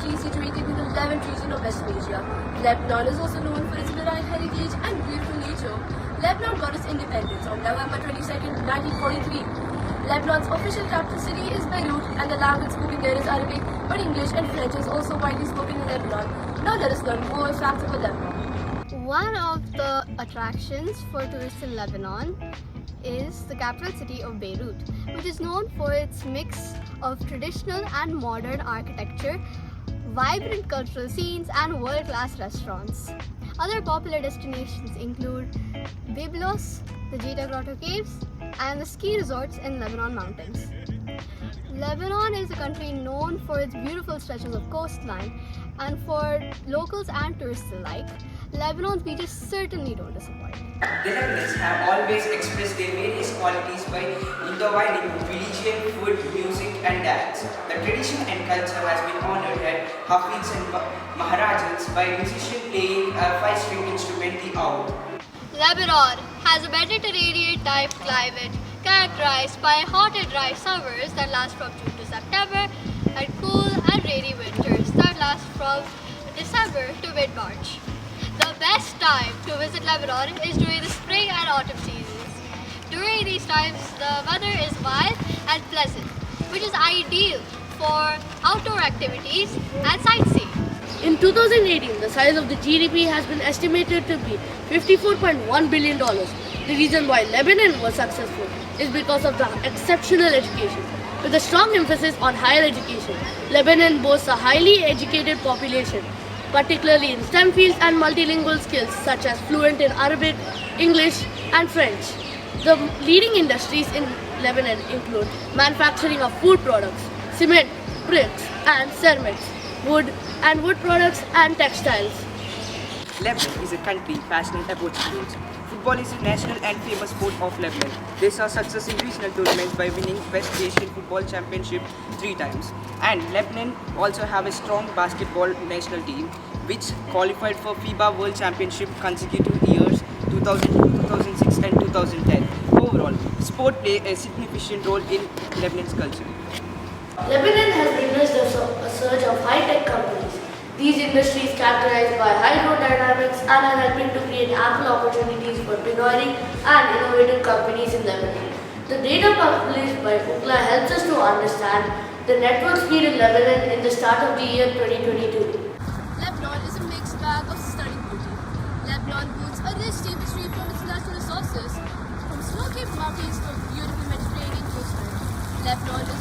country situated in the Levant region of West Asia. Lebanon is also known for its varied heritage and beautiful nature. Lebanon got its independence on November 22nd, 1943. Lebanon's official capital city is Beirut, and the language spoken there is Arabic, but English and French is also widely spoken in Lebanon. Now let us learn more facts about Lebanon. One of the attractions for tourists in Lebanon is the capital city of Beirut, which is known for its mix of traditional and modern architecture, vibrant cultural scenes, and world-class restaurants. Other popular destinations include Byblos, the Jeta Grotto Caves, and the ski resorts in Lebanon mountains. Lebanon is a country known for its beautiful stretches of coastline, and for locals and tourists alike, Lebanon's beaches certainly don't disappoint. The Lebanese have always expressed their various qualities by intertwining religion, food, music, and dance. The tradition and culture has been honored at Hafiz and Maharajans by musicians playing a 5-string instrument, the oud. Lebanon has a Mediterranean-type climate characterized by hot and dry summers that last from June to September and cool and rainy winters that last from December to mid-March. The best time to visit Lebanon is during the spring and autumn seasons. During these times, the weather is mild and pleasant, which is ideal for outdoor activities and sightseeing. In 2018, the size of the GDP has been estimated to be $54.1 billion. The reason why Lebanon was successful is because of the exceptional education. With a strong emphasis on higher education, Lebanon boasts a highly educated population, particularly in STEM fields and multilingual skills such as fluent in Arabic, English, and French. The leading industries in Lebanon include manufacturing of food products, cement, bricks, and ceramics, wood products, and textiles. Lebanon is a country passionate about sports. Football is a national and famous sport of Lebanon. They saw success in regional tournaments by winning West Asian Football Championship 3 times. And Lebanon also have a strong basketball national team which qualified for FIBA World Championship consecutive years 2002, 2006 and 2010. Overall, sport play a significant role in Lebanon's culture. Lebanon has witnessed a surge of high-tech companies. These industries characterized by hydrodynamics and are helping to create ample opportunities for pioneering and innovative companies in Lebanon. The data published by Ookla helps us to understand the network speed in Lebanon in the start of the year 2022. Lebanon is a mixed bag of stunning beauty. Lebanon boasts a rich tapestry from its natural resources, from snow-capped mountains to beautiful Mediterranean coastline. Lebanon is